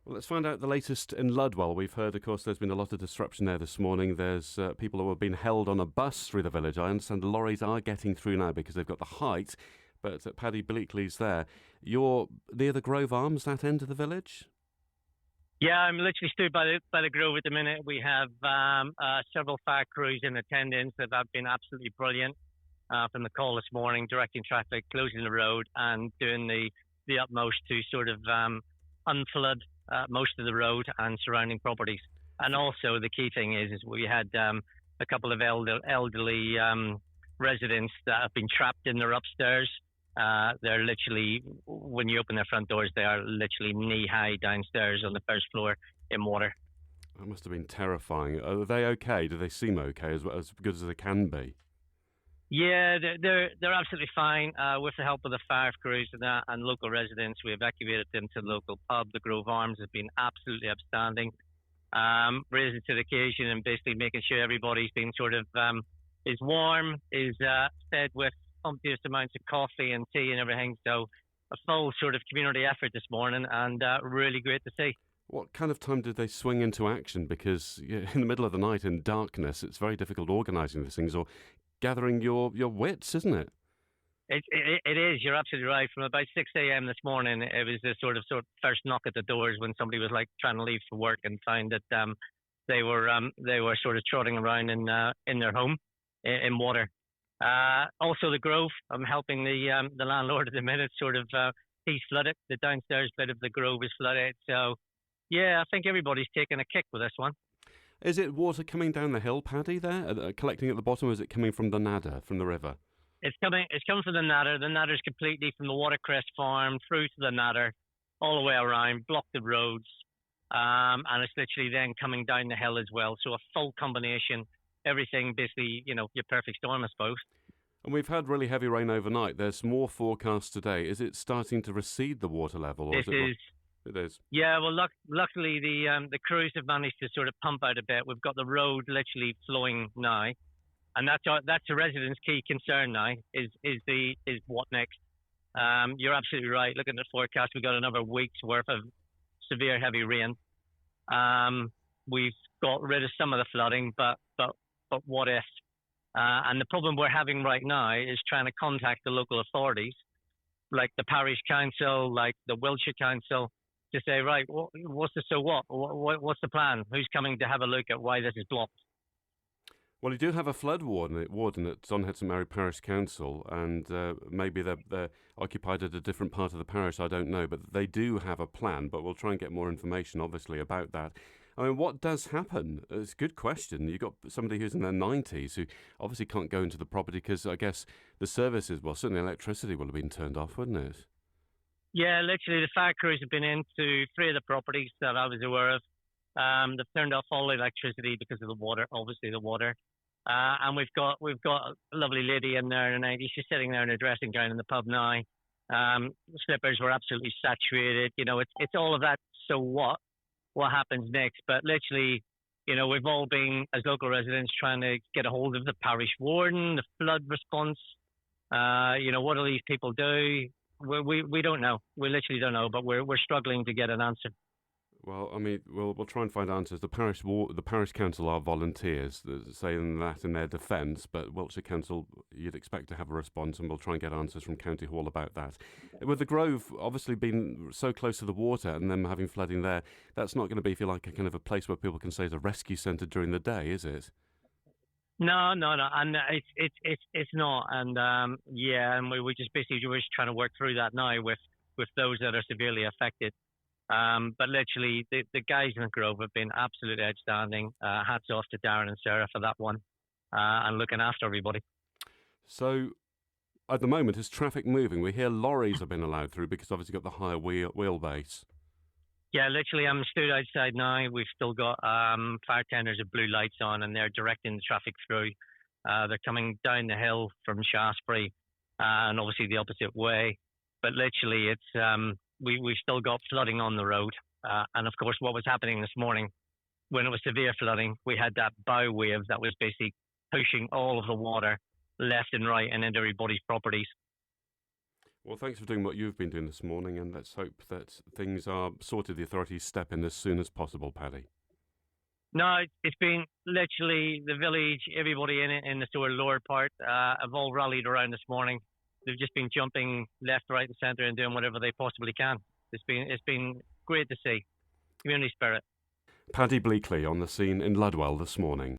Well, let's find out the latest in Ludwell. We've heard, of course, there's been a lot of disruption there this morning. There's people who have been held on a bus through the village. I understand the lorries are getting through now because they've got the height, but Paddy Bleakley's there. You're near the Grove Arms, that end of the village? Yeah, I'm literally stood by the Grove at the minute. We have several fire crews in attendance that have been absolutely brilliant from the call this morning, directing traffic, closing the road, and doing the utmost to sort of unflood most of the road and surrounding properties. And also the key thing is we had a couple of elderly residents that have been trapped in their upstairs. They're literally, when you open their front doors, they are literally knee-high downstairs on the first floor in water. That must have been terrifying. Are they okay? Do they seem okay, as good as they can be? Yeah, they're absolutely fine. With the help of the fire crews and local residents, we evacuated them to the local pub. The Grove Arms has been absolutely outstanding, raising to the occasion and basically making sure everybody's been sort of is warm, is fed with copious amounts of coffee and tea and everything. So a full sort of community effort this morning, and really great to see. What kind of time did they swing into action? Because in the middle of the night in darkness, it's very difficult organising these things or gathering your wits, isn't it? It is. You're absolutely right. From about 6 a.m. this morning, it was the sort of first knock at the doors when somebody was like trying to leave for work and find that they were sort of trotting around in their home in water. Also the Grove, I'm helping the landlord at the minute, sort of, he's flooded. The downstairs bit of the Grove is flooded. So, yeah, I think everybody's taking a kick with this one. Is it water coming down the hill, Paddy, there, collecting at the bottom, or is it coming from the Nadder, from the river? It's coming from the Nadder. The Nadder's completely from the Watercress farm through to the Nadder, all the way around, blocked the roads, and it's literally then coming down the hill as well. So a full combination. Everything basically, your perfect storm, I suppose. And we've had really heavy rain overnight. There's more forecast today. Is it starting to recede, the water level? Or it is. Yeah, well, luckily the crews have managed to sort of pump out a bit. We've got the road literally flowing now, and that's the residents' key concern now. Is what next? You're absolutely right. Looking at the forecast, we've got another week's worth of severe heavy rain. We've got rid of some of the flooding, but what if? And the problem we're having right now is trying to contact the local authorities, like the parish council, like the Wiltshire council, to say, right, what's the so what? What's the plan? Who's coming to have a look at why this is blocked? Well, you do have a flood warden at Donhead St Mary Parish Council, and maybe they're occupied at a different part of the parish, I don't know, but they do have a plan, but we'll try and get more information, obviously, about that. I mean, what does happen? It's a good question. You've got somebody who's in their 90s who obviously can't go into the property because I guess the services, well, certainly electricity will have been turned off, wouldn't it? Yeah, literally the fire crews have been into 3 of the properties that I was aware of. They've turned off all the electricity because of the water, obviously the water. And we've got a lovely lady in there in the 90s. She's sitting there in a dressing gown in the pub now. Slippers were absolutely saturated. It's all of that. So what happens next? But literally, we've all been, as local residents, trying to get a hold of the parish warden, the flood response. What do these people do? We don't know. We literally don't know, but we're struggling to get an answer. Well, I mean, we'll try and find answers. The parish council are volunteers, saying that in their defence, but Wiltshire Council, you'd expect to have a response, and we'll try and get answers from County Hall about that. With the Grove obviously being so close to the water and them having flooding there, that's not going to be, if you like, a kind of a place where people can say it's a rescue centre during the day, is it? No, and it's not, and and we're just trying to work through that now with those that are severely affected. But literally, the guys in the Grove have been absolutely outstanding. Hats off to Darren and Sarah for that one, and looking after everybody. So, at the moment, is traffic moving? We hear lorries have been allowed through because obviously got the higher wheelbase. Yeah, literally, I'm stood outside now. We've still got fire tenders with blue lights on, and they're directing the traffic through. They're coming down the hill from Shaftesbury, and obviously the opposite way. But literally, it's we've still got flooding on the road. And of course, what was happening this morning, when it was severe flooding, we had that bow wave that was basically pushing all of the water left and right and into everybody's properties. Well, thanks for doing what you've been doing this morning, and let's hope that things are sorted. The authorities step in as soon as possible, Paddy. No, it's been literally the village, everybody in it, in the sort of lower part, have all rallied around this morning. They've just been jumping left, right, and centre and doing whatever they possibly can. It's been great to see. Community spirit. Paddy Bleakley on the scene in Ludwell this morning.